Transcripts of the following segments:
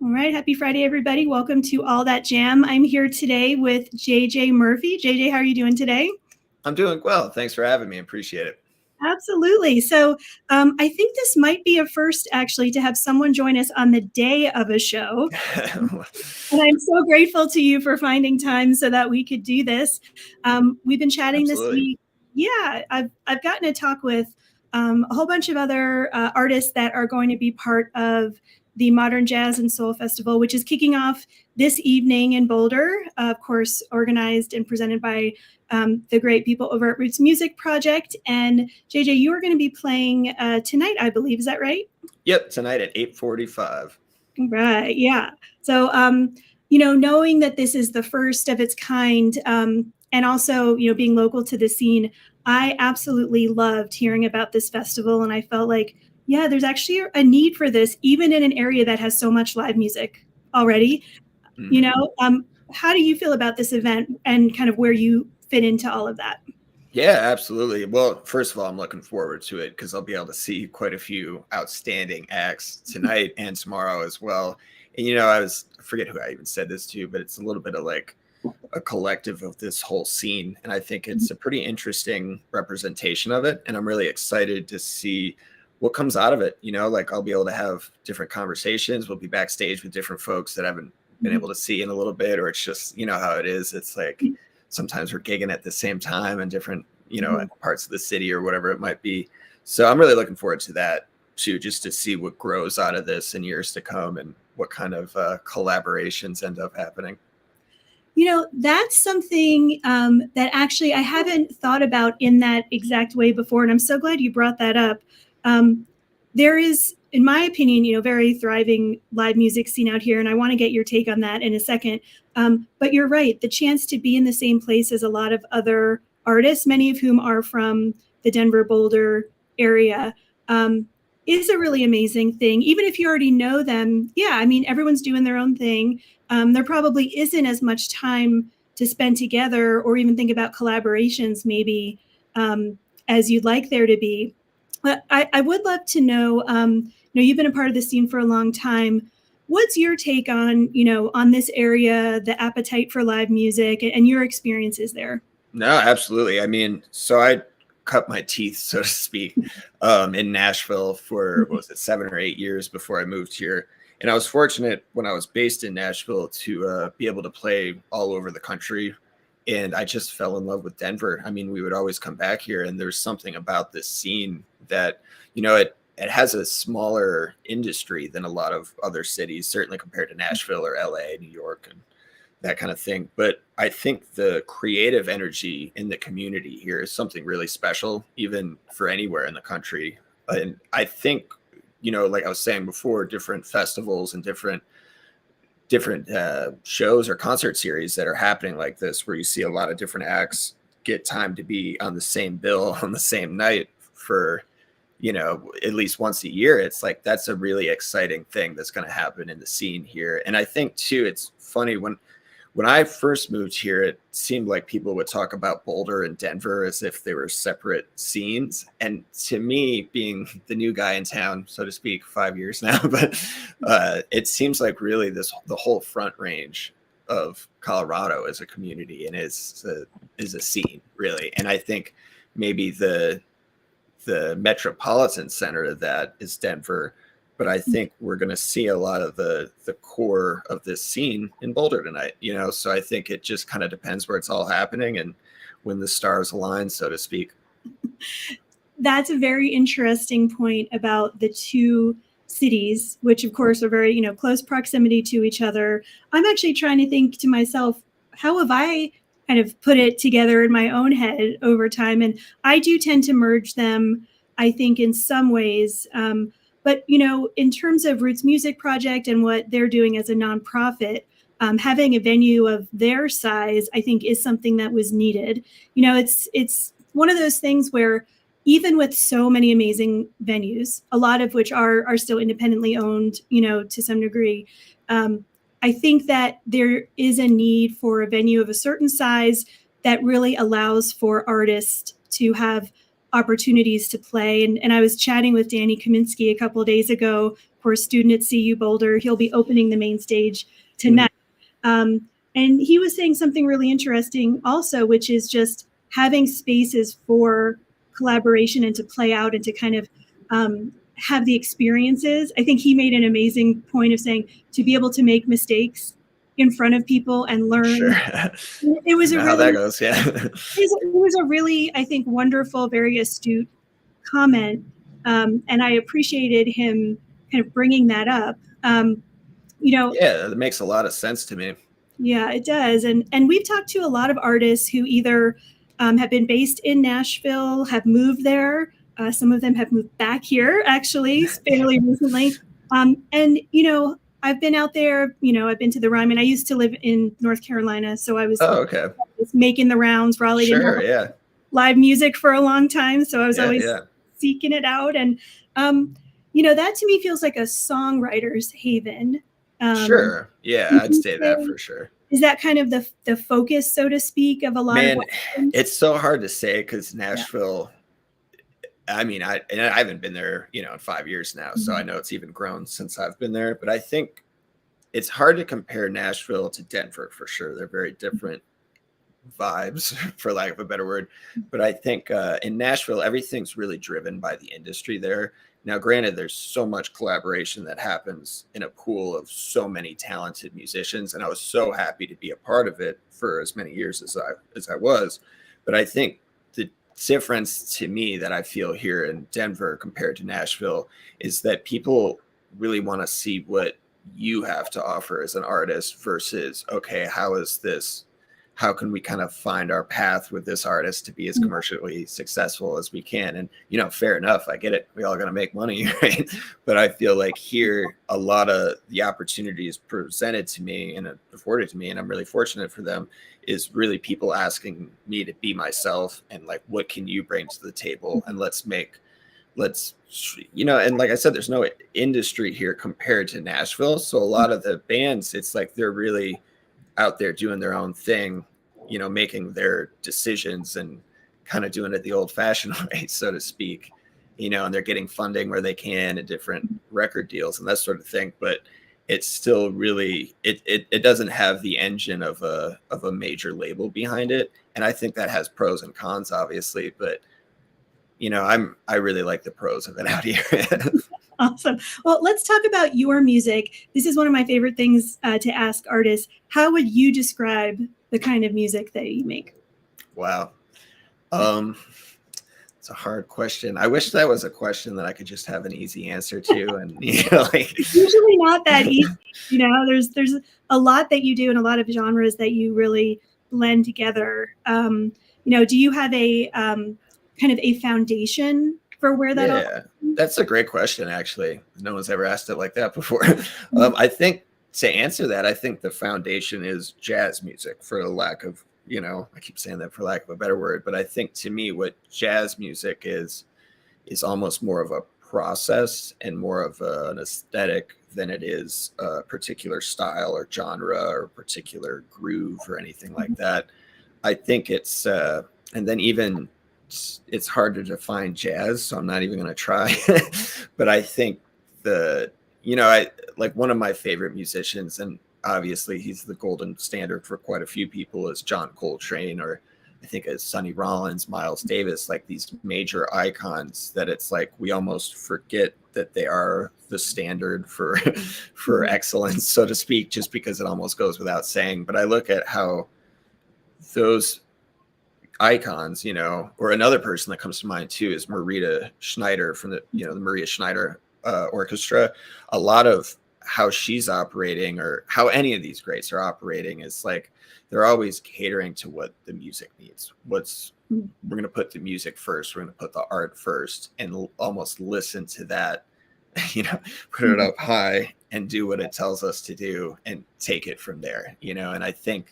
All right. Happy Friday, everybody. Welcome to All That Jam. I'm here today with JJ Murphy. JJ, how are you doing today? I'm doing well. Thanks for having me. Appreciate it. Absolutely. So I think this might be a first, actually, to have someone join us on the day of a show. And I'm so grateful to you for finding time so that we could do this. We've been chatting this Absolutely. week. Yeah, I've gotten to talk with a whole bunch of other artists that are going to be part of the Modern Jazz and Soul Festival, which is kicking off this evening in Boulder, of course, organized and presented by the great people over at Roots Music Project. And JJ, you are going to be playing tonight, I believe. Is that right? Yep, tonight at 8:45. Right. Yeah. So, knowing that this is the first of its kind, and also, being local to the scene, I absolutely loved hearing about this festival. And I felt like, yeah, there's actually a need for this, even in an area that has so much live music already. How do you feel about this event and kind of where you fit into all of that? Yeah, absolutely. Well, first of all, I'm looking forward to it because I'll be able to see quite a few outstanding acts tonight and tomorrow as well. And I forget who I even said this to, but it's a little bit of like a collective of this whole scene. And I think it's a pretty interesting representation of it. And I'm really excited to see what comes out of it. Like I'll be able to have different conversations. We'll be backstage with different folks that I haven't been able to see in a little bit, or it's just, how it is. It's like sometimes we're gigging at the same time in different, parts of the city or whatever it might be. So I'm really looking forward to that too, just to see what grows out of this in years to come and what kind of collaborations end up happening. That's something that actually I haven't thought about in that exact way before. And I'm so glad you brought that up. There is, in my opinion, very thriving live music scene out here. And I want to get your take on that in a second. But you're right. The chance to be in the same place as a lot of other artists, many of whom are from the Denver, Boulder area, is a really amazing thing. Even if you already know them, yeah, I mean, everyone's doing their own thing. There probably isn't as much time to spend together or even think about collaborations maybe as you'd like there to be. But I would love to know, you've been a part of the scene for a long time. What's your take on, on this area, the appetite for live music and your experiences there? No, absolutely. I mean, so I cut my teeth, so to speak, in Nashville for, 7 or 8 years before I moved here. And I was fortunate when I was based in Nashville to be able to play all over the country. And I just fell in love with Denver. I mean, we would always come back here, and there's something about this scene that, it has a smaller industry than a lot of other cities, certainly compared to Nashville or LA, New York, and that kind of thing. But I think the creative energy in the community here is something really special, even for anywhere in the country. And I think, like I was saying before, different festivals and different shows or concert series that are happening like this, where you see a lot of different acts get time to be on the same bill on the same night for, at least once a year. It's like, that's a really exciting thing that's going to happen in the scene here. And I think too, it's funny when I first moved here, it seemed like people would talk about Boulder and Denver as if they were separate scenes. And to me, being the new guy in town, so to speak, 5 years now, but it seems like really the whole Front Range of Colorado is a community and is a scene, really. And I think maybe the metropolitan center of that is Denver. But I think we're going to see a lot of the core of this scene in Boulder tonight, so I think it just kind of depends where it's all happening and when the stars align, so to speak. That's a very interesting point about the two cities, which of course are very, close proximity to each other. I'm actually trying to think to myself, how have I kind of put it together in my own head over time? And I do tend to merge them, I think, in some ways. But, in terms of Roots Music Project and what they're doing as a nonprofit, having a venue of their size, I think, is something that was needed. It's one of those things where even with so many amazing venues, a lot of which are still independently owned, to some degree, I think that there is a need for a venue of a certain size that really allows for artists to have opportunities to play. And I was chatting with Danny Kaminsky a couple of days ago, of course, student at CU Boulder. He'll be opening the main stage tonight. And he was saying something really interesting also, which is just having spaces for collaboration and to play out and to kind of have the experiences. I think he made an amazing point of saying to be able to make mistakes in front of people and learn. Sure. It was how that goes. Yeah. It was a really, I think, wonderful, very astute comment. And I appreciated him kind of bringing that up. Yeah, that makes a lot of sense to me. Yeah, it does. And we've talked to a lot of artists who either have been based in Nashville, have moved there. Some of them have moved back here, actually, fairly recently. And, I've been out there, I've been to the Ryman. I used to live in North Carolina, so I was making the rounds. Raleigh didn't have live music for a long time, so I was always seeking it out. And, that to me feels like a songwriter's haven. Sure. Yeah, I'd say that for sure. Is that kind of the focus, so to speak, of a lot of what happens? It's so hard to say because Nashville, I mean, I haven't been there, in 5 years now. So I know it's even grown since I've been there. But I think it's hard to compare Nashville to Denver for sure. They're very different vibes, for lack of a better word. But I think in Nashville, everything's really driven by the industry there. Now, granted, there's so much collaboration that happens in a pool of so many talented musicians, and I was so happy to be a part of it for as many years as I was. But I think the difference to me that I feel here in Denver compared to Nashville is that people really want to see what you have to offer as an artist versus, okay, how can we kind of find our path with this artist to be as commercially successful as we can? And, fair enough. I get it. We all got to make money, right? But I feel like here, a lot of the opportunities presented to me and afforded to me, and I'm really fortunate for them, is really people asking me to be myself and like, what can you bring to the table? And and like I said, there's no industry here compared to Nashville. So a lot of the bands, it's like, they're really out there doing their own thing, making their decisions and kind of doing it the old fashioned way, so to speak, and they're getting funding where they can and different record deals and that sort of thing. But it's still really, it doesn't have the engine of a major label behind it. And I think that has pros and cons, obviously, but I really like the pros of it out here. Awesome. Well, let's talk about your music. This is one of my favorite things to ask artists. How would you describe the kind of music that you make? Wow. It's a hard question. I wish that was a question that I could just have an easy answer to. And it's usually not that easy. There's a lot that you do and a lot of genres that you really blend together. Do you have a kind of a foundation for where that all that's a great question, actually. No one's ever asked it like that before. I think to answer that, I think the foundation is jazz music, for lack of, I keep saying that for lack of a better word, but I think to me what jazz music is almost more of a process and more of an aesthetic than it is a particular style or genre or particular groove or anything like that. I think it's, and then even it's hard to define jazz, so I'm not even going to try. But I think I like one of my favorite musicians, and obviously he's the golden standard for quite a few people, is John Coltrane, or I think as Sonny Rollins, Miles Davis, like these major icons that it's like we almost forget that they are the standard for excellence, so to speak, just because it almost goes without saying. But I look at how those icons, or another person that comes to mind too is Marita Schneider from the Maria Schneider Orchestra. A lot of how she's operating, or how any of these greats are operating, is like they're always catering to what the music needs. We're going to put the music first, we're going to put the art first, and almost listen to that, put it up high and do what it tells us to do and take it from there, and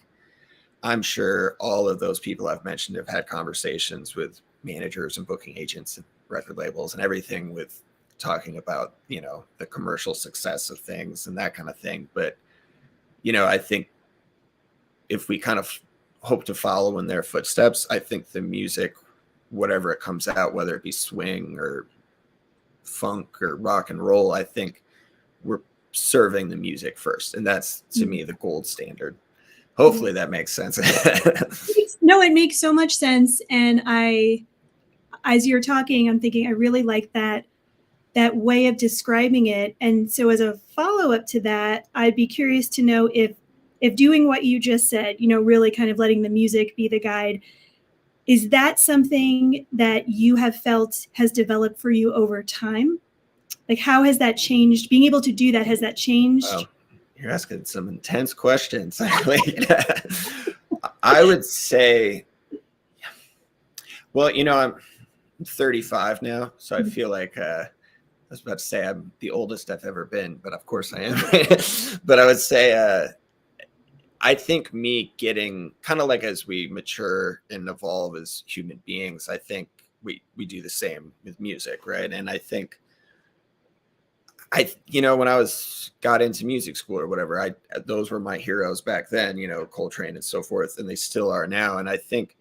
I'm sure all of those people I've mentioned have had conversations with managers and booking agents and record labels and everything, with talking about, the commercial success of things and that kind of thing. But, I think if we kind of hope to follow in their footsteps, I think the music, whatever it comes out, whether it be swing or funk or rock and roll, I think we're serving the music first, and that's to me the gold standard. Hopefully that makes sense. No, it makes so much sense. And as you're talking, I'm thinking I really like that way of describing it. And so as a follow-up to that, I'd be curious to know if doing what you just said, really kind of letting the music be the guide, is that something that you have felt has developed for you over time? Like, how has that changed? Being able to do that, has that changed? Wow. You're asking some intense questions. I would say, well, I'm 35 now, so I feel like I was about to say I'm the oldest I've ever been, but of course I am. But I would say I think me getting kind of like as we mature and evolve as human beings, I think we do the same with music, right? And I think when I got into music school or whatever, those were my heroes back then, Coltrane and so forth, and they still are now. And I think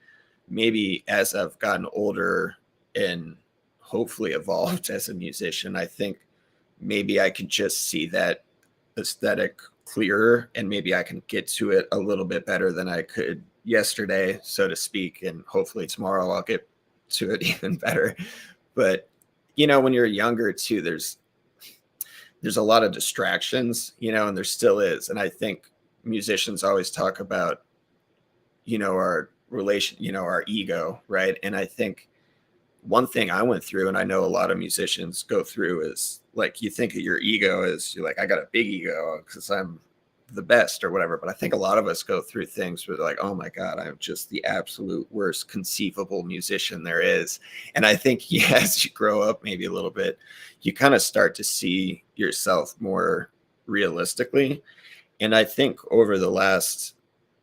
maybe as I've gotten older and hopefully evolved as a musician, I think maybe I can just see that aesthetic clearer, and maybe I can get to it a little bit better than I could yesterday, so to speak. And hopefully tomorrow I'll get to it even better. But, when you're younger too, there's a lot of distractions, and there still is. And I think musicians always talk about, our relation, our ego, right? And I think one thing I went through, and I know a lot of musicians go through, is like, you think of your ego as you're like, I got a big ego because I'm the best or whatever. But I think a lot of us go through things where like, oh my God, I'm just the absolute worst conceivable musician there is. And I think as you grow up maybe a little bit, you kind of start to see yourself more realistically. And I think over the last,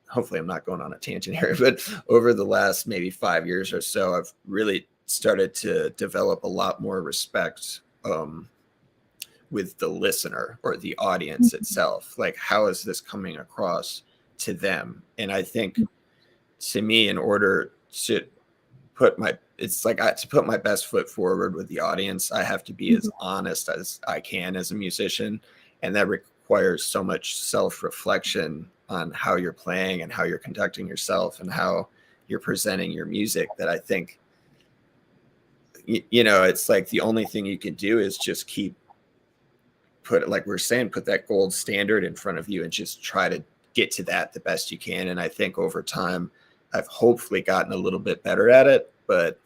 hopefully I'm not going on a tangent here, but over the last maybe 5 years or so, I've really started to develop a lot more respect with the listener or the audience itself. Like, how is this coming across to them? And I think to me, in order to put my best foot forward with the audience, I have to be as honest as I can as a musician. And that requires so much self-reflection on how you're playing and how you're conducting yourself and how you're presenting your music, that I think, it's like the only thing you can do is just put that gold standard in front of you and just try to get to that the best you can. And I think over time, I've hopefully gotten a little bit better at it, but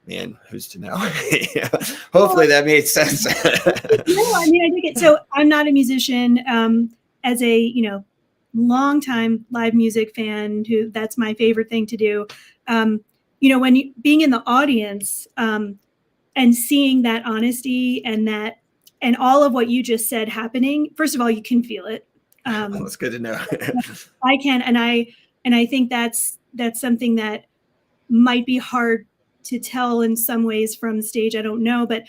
man, who's to know? Hopefully that made sense. No, I dig it. So I'm not a musician. As a, long time live music fan, that's my favorite thing to do. When being in the audience and seeing that honesty and all of what you just said happening, first of all, you can feel it. That's good to know. I can. And I think that's something that might be hard to tell in some ways from the stage. I don't know, but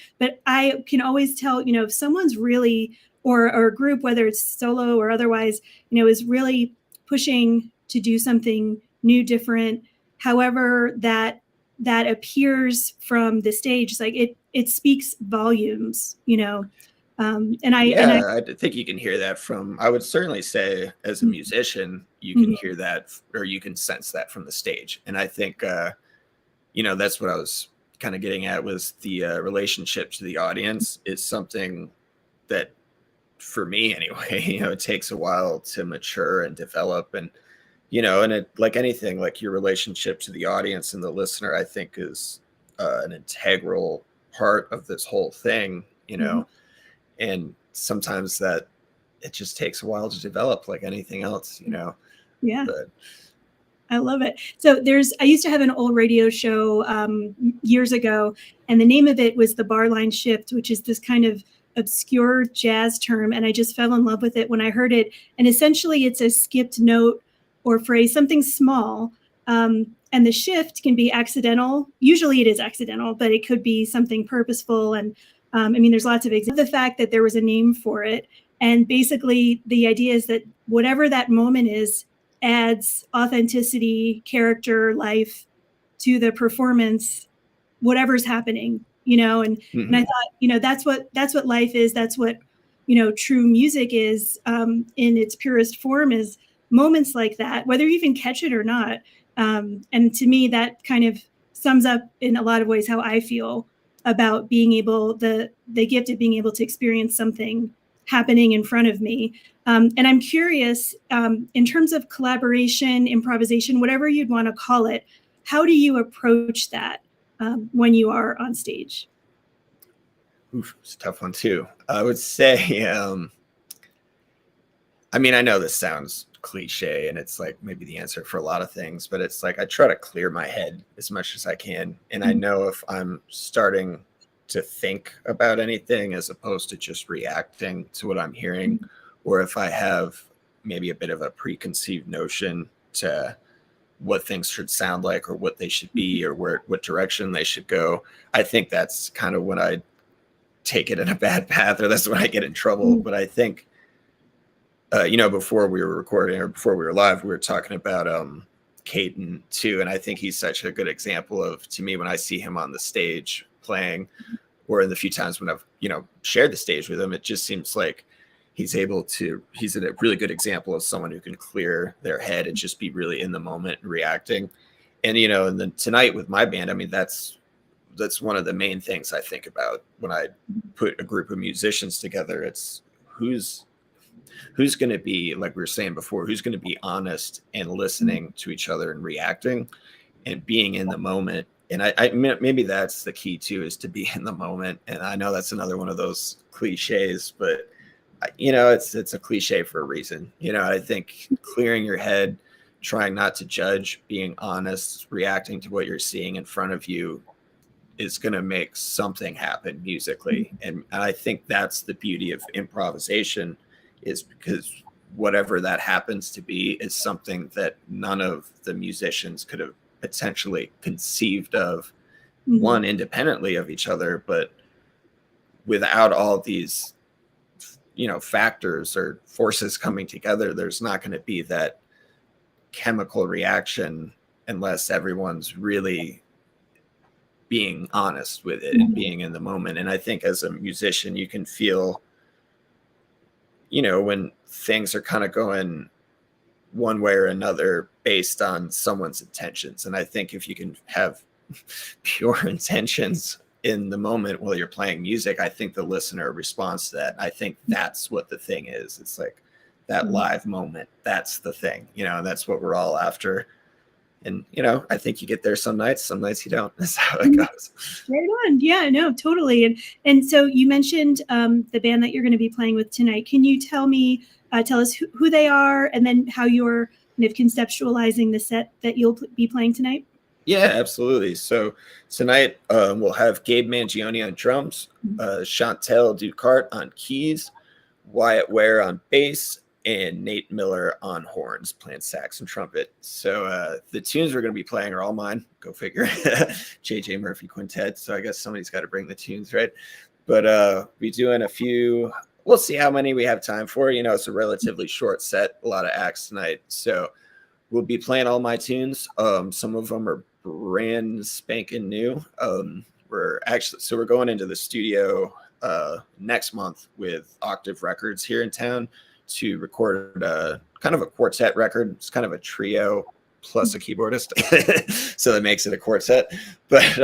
I can always tell, if someone's really, or a group, whether it's solo or otherwise, is really pushing to do something new, different, however that appears from the stage. It's like it speaks volumes, I think you can hear that from, I would certainly say as a musician, you can hear that, or you can sense that from the stage. And I think, that's what I was kind of getting at, was the relationship to the audience is something that, for me anyway, it takes a while to mature and develop. And, and it, like anything, like your relationship to the audience and the listener, I think is an integral part of this whole thing, and sometimes that it just takes a while to develop, like anything else, Yeah. But I love it. So I used to have an old radio show years ago, and the name of it was the Barline Shift, which is this kind of obscure jazz term. And I just fell in love with it when I heard it. And essentially it's a skipped note or phrase, something small. And the shift can be accidental. Usually it is accidental, but it could be something purposeful. And there's lots of examples. The fact that there was a name for it. And basically the idea is that whatever that moment is adds authenticity, character, life to the performance, whatever's happening, and I thought, that's what life is. That's what true music is in its purest form, is moments like that, whether you even catch it or not. And to me, that kind of sums up in a lot of ways how I feel about being able, the gift of being able to experience something happening in front of me. And I'm curious, in terms of collaboration, improvisation, whatever you'd want to call it, how do you approach that when you are on stage? Oof, it's a tough one too. I would say, I mean, I know this sounds cliche and it's like maybe the answer for a lot of things, but it's like I try to clear my head as much as I can. And I know if I'm starting to think about anything as opposed to just reacting to what I'm hearing, or if I have maybe a bit of a preconceived notion to what things should sound like or what they should be or what direction they should go, I think that's kind of when I take it in a bad path, or that's when I get in trouble. But I think before we were recording or before we were live, we were talking about Caden too. And I think he's such a good example of, to me, when I see him on the stage playing, or in the few times when I've, shared the stage with him, it just seems like he's a really good example of someone who can clear their head and just be really in the moment and reacting. And, and then tonight with my band, I mean, that's one of the main things I think about when I put a group of musicians together. It's who's going to be, like we were saying before, who's going to be honest and listening to each other and reacting and being in the moment. And I maybe that's the key too, is to be in the moment. And I know that's another one of those cliches, but it's a cliche for a reason. I think clearing your head, trying not to judge, being honest, reacting to what you're seeing in front of you is going to make something happen musically. And I think that's the beauty of improvisation, is because whatever that happens to be is something that none of the musicians could have potentially conceived of, one, independently of each other, but without all these, factors or forces coming together, there's not going to be that chemical reaction unless everyone's really being honest with it and being in the moment. And I think as a musician, you can feel, when things are kind of going one way or another based on someone's intentions. And I think if you can have pure intentions in the moment while you're playing music, I think the listener responds to that. I think that's what the thing is. It's like that live moment. That's the thing, and that's what we're all after. And, I think you get there some nights you don't. That's how it goes. Right on. Yeah, no, totally. And so you mentioned the band that you're going to be playing with tonight. Can you tell us who they are, and then how you're kind of conceptualizing the set that you'll be playing tonight? Yeah, absolutely. So tonight we'll have Gabe Mangione on drums, Chantel Ducart on keys, Wyatt Ware on bass, and Nate Miller on horns, playing sax and trumpet. So the tunes we're going to be playing are all mine. Go figure. JJ Murphy Quintet. So I guess somebody's got to bring the tunes, right? But we're doing a few. We'll see how many we have time for. It's a relatively short set, a lot of acts tonight. So we'll be playing all my tunes. Some of them are brand spanking new. We're going into the studio next month with Octave Records here in town to record kind of a quartet record. It's kind of a trio plus a keyboardist, so that makes it a quartet. But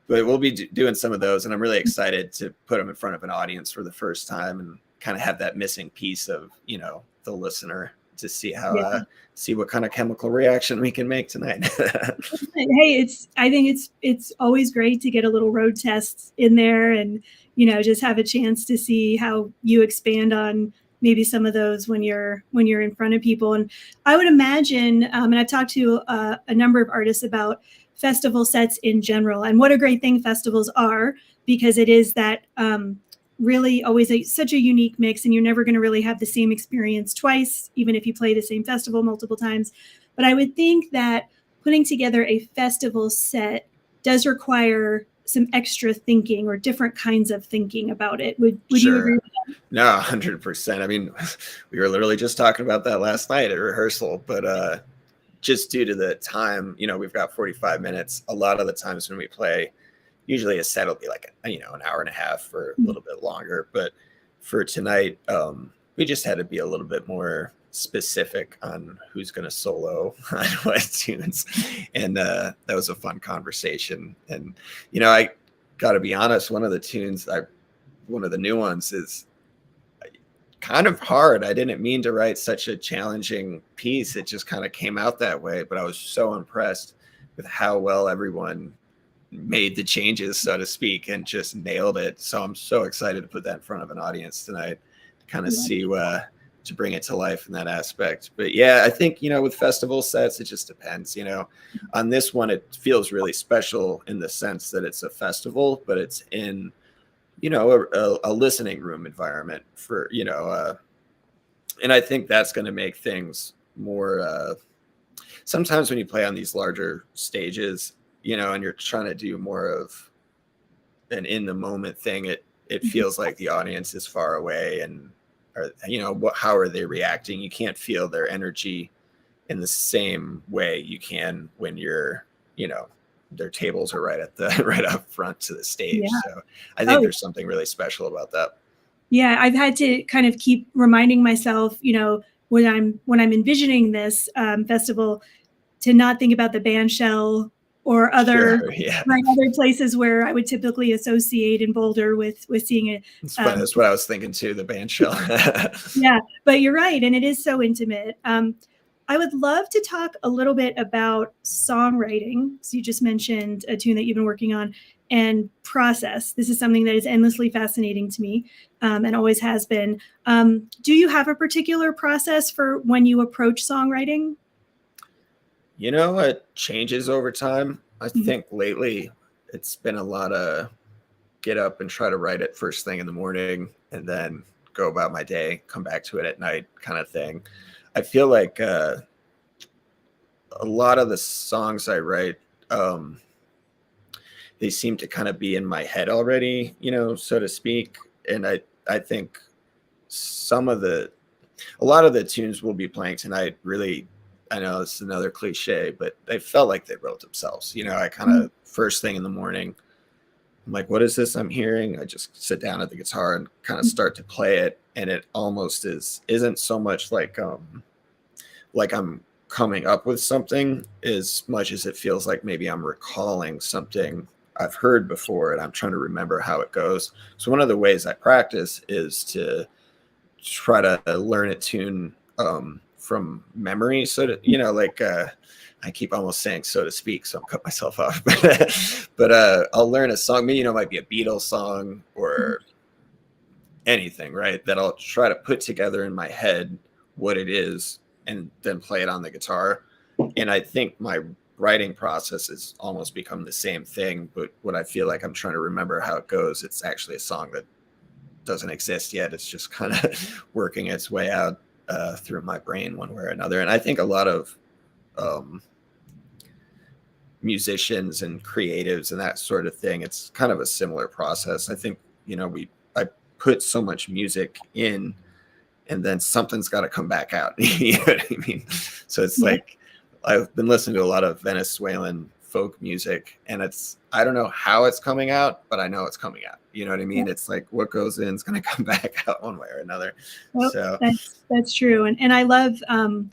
we'll be doing some of those, and I'm really excited to put them in front of an audience for the first time and kind of have that missing piece of the listener to see how see what kind of chemical reaction we can make tonight. Hey, I think it's always great to get a little road test in there, and just have a chance to see how you expand on maybe some of those when you're in front of people. And I would imagine, and I've talked to a number of artists about festival sets in general, and what a great thing festivals are, because it is that really always such a unique mix, and you're never going to really have the same experience twice, even if you play the same festival multiple times. But I would think that putting together a festival set does require some extra thinking, or different kinds of thinking about it. Would you agree with that? No, 100%. I mean, we were literally just talking about that last night at rehearsal, but just due to the time, we've got 45 minutes. A lot of the times when we play, usually a set will be like, an hour and a half or a little bit longer. But for tonight, we just had to be a little bit more specific on who's going to solo on what tunes. And that was a fun conversation. And, I got to be honest, one of the new ones is kind of hard. I didn't mean to write such a challenging piece. It just kind of came out that way. But I was so impressed with how well everyone made the changes, so to speak, and just nailed it. So I'm so excited to put that in front of an audience tonight to kind of see to bring it to life in that aspect. But yeah, I think, with festival sets, it just depends. On this one, it feels really special in the sense that it's a festival, but it's in, a listening room environment for, and I think that's going to make things more, sometimes when you play on these larger stages, and you're trying to do more of an in the moment thing, it feels like the audience is far away, and how are they reacting? You can't feel their energy in the same way you can when you're, their tables are right up front to the stage. Yeah. So I think there's something really special about that. Yeah, I've had to kind of keep reminding myself, when I'm envisioning this festival, to not think about the band shell or other places where I would typically associate in Boulder with seeing it. That's what I was thinking too, the band shell. Yeah, but you're right, and it is so intimate. I would love to talk a little bit about songwriting. So you just mentioned a tune that you've been working on, and process. This is something that is endlessly fascinating to me, and always has been. Do you have a particular process for when you approach songwriting? It changes over time. I think lately it's been a lot of get up and try to write it first thing in the morning and then go about my day, come back to it at night kind of thing. I feel like a lot of the songs I write, they seem to kind of be in my head already, so to speak. And I think a lot of the tunes we'll be playing tonight really, I know it's another cliche, but they felt like they wrote themselves. I kind of first thing in the morning, I'm like, what is this I'm hearing? I just sit down at the guitar and kind of start to play it. And it almost isn't so much like I'm coming up with something as much as it feels like maybe I'm recalling something I've heard before and I'm trying to remember how it goes. So one of the ways I practice is to try to learn a tune from memory. So that, I keep almost saying so to speak, so I'm cutting myself off. But I'll learn a song, maybe, it might be a Beatles song or anything, right? That I'll try to put together in my head what it is and then play it on the guitar. And I think my writing process has almost become the same thing, but what I feel like I'm trying to remember how it goes, it's actually a song that doesn't exist yet. It's just kind of working its way out through my brain one way or another. And I think a lot of musicians and creatives and that sort of thing, it's kind of a similar process. I think, I put so much music in and then something's got to come back out. You know what I mean? So it's like, I've been listening to a lot of Venezuelan folk music, and I don't know how it's coming out, but I know it's coming out. You know what I mean? It's like what goes in is going to come back out one way or another. Well, so that's true. And I love, I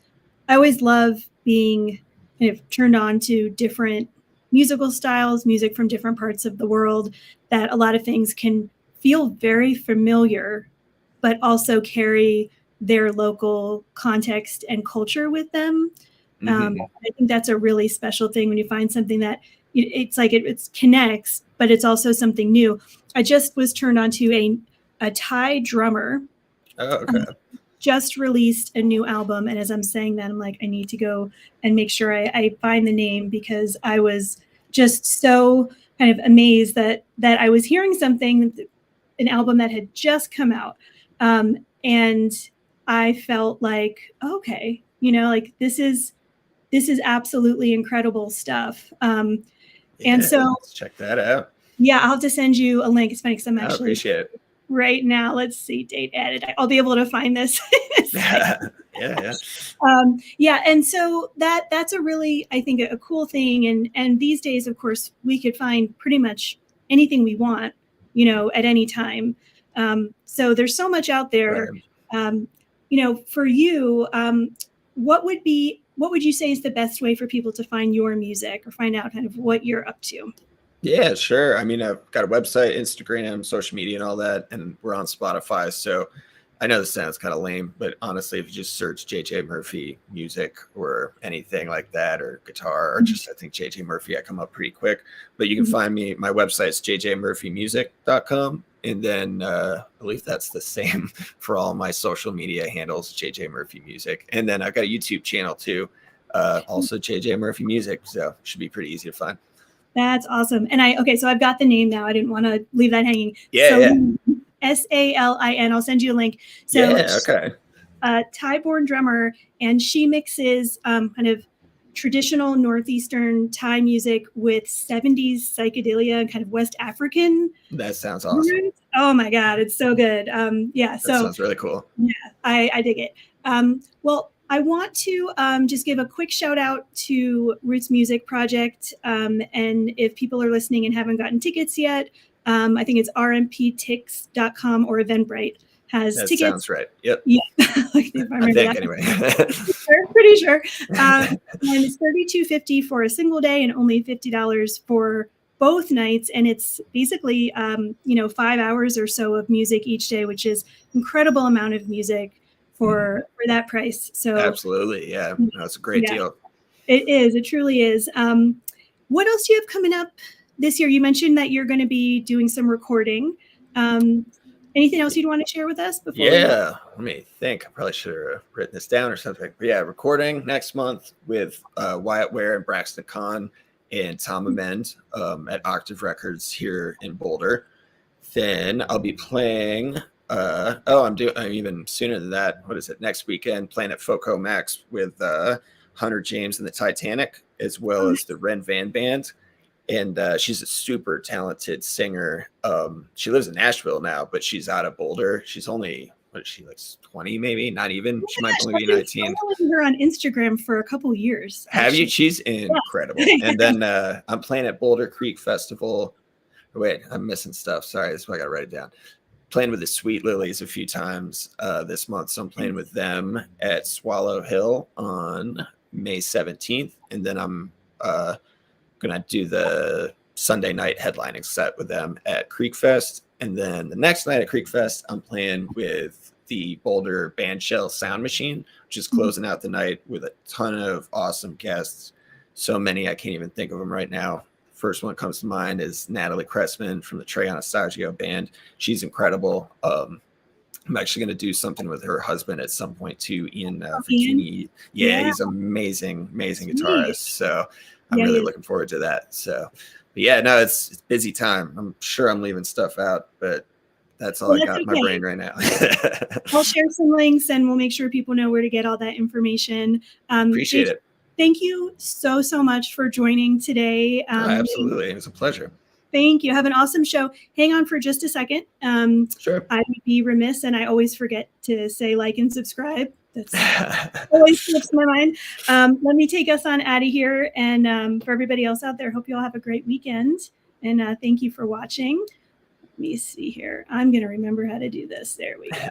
always love being kind of turned on to different musical styles, music from different parts of the world, that a lot of things can feel very familiar, but also carry their local context and culture with them. I think that's a really special thing when you find something that it's like it connects, but it's also something new. I just was turned on to a Thai drummer. Oh, okay. Just released a new album, and as I'm saying that, I'm like, I need to go and make sure I find the name, because I was just so kind of amazed that I was hearing something, an album that had just come out, and I felt like, okay, like this is absolutely incredible stuff. And so let's check that out. Yeah, I'll have to send you a link. It's funny because I'm actually appreciate it. Right now. Let's see, date added. I'll be able to find this. Yeah. Yeah. And so that's a really, I think, a cool thing. And these days, of course, we could find pretty much anything we want, at any time. So there's so much out there. Right. For you, what would you say is the best way for people to find your music or find out kind of what you're up to? Yeah, sure. I mean, I've got a website, Instagram, social media, and all that, and we're on Spotify. So I know this sounds kind of lame, but honestly, if you just search JJ Murphy music or anything like that, or guitar, or just I think JJ Murphy, I come up pretty quick. But you can find me. My website's jjmurphymusic.com. And then I believe that's the same for all my social media handles, JJ Murphy Music. And then I've got a YouTube channel too, also JJ Murphy Music. So it should be pretty easy to find. That's awesome. And so I've got the name now. I didn't want to leave that hanging. Yeah, yeah. Salin. I'll send you a link. So yeah, okay. Thai-born drummer, and she mixes kind of traditional Northeastern Thai music with 70s psychedelia and kind of West African. That sounds awesome. Oh my God, it's so good. That sounds really cool. Yeah, I dig it. Well, I want to just give a quick shout out to Roots Music Project. And if people are listening and haven't gotten tickets yet, I think it's rmptix.com or Eventbrite has that tickets. Sounds right. Yep. Yeah. I think anyway. Pretty sure. And it's $32.50 for a single day and only $50 for both nights. And it's basically, 5 hours or so of music each day, which is incredible amount of music for that price. So absolutely. Yeah. That's a great deal. It is. It truly is. What else do you have coming up this year? You mentioned that you're going to be doing some recording. Anything else you'd want to share with us before? Yeah. Let me think. I probably should have written this down or something. But yeah, recording next month with Wyatt Ware and Braxton Kahn and Tom Amend at Octave Records here in Boulder. Then I'll be playing I'm even sooner than that. What is it? Next weekend, playing at Foco Max with Hunter James and the Titanic, as well as the Ren Van Band. And she's a super talented singer. She lives in Nashville now, but she's out of Boulder. She's only, what is she, like 20 maybe? Not even. She might only be 19. I've been following her on Instagram for a couple years. Have you? She's incredible. And then I'm playing at Boulder Creek Festival. Wait, I'm missing stuff. Sorry, that's why I got to write it down. Playing with the Sweet Lilies a few times this month. So I'm playing with them at Swallow Hill on May 17th. And then I'm going to do the Sunday night headlining set with them at Creek Fest. And then the next night at Creek Fest, I'm playing with the Boulder Bandshell Sound Machine, which is closing out the night with a ton of awesome guests. So many, I can't even think of them right now. First one comes to mind is Natalie Cressman from the Trey Anastasio band. She's incredible. I'm actually going to do something with her husband at some point too, Ian Virginie. Yeah, he's amazing guitarist. So I'm really looking forward to that. So, but yeah, no, it's busy time. I'm sure I'm leaving stuff out, but that's all I got in my brain right now. I'll share some links and we'll make sure people know where to get all that information. Appreciate it. Thank you so much for joining today. Absolutely. It was a pleasure. Thank you. Have an awesome show. Hang on for just a second. Sure. I would be remiss, and I always forget to say like and subscribe. That's always slips my mind. Let me take us on out of here. And for everybody else out there, hope you all have a great weekend. And thank you for watching. Let me see here. I'm going to remember how to do this. There we go.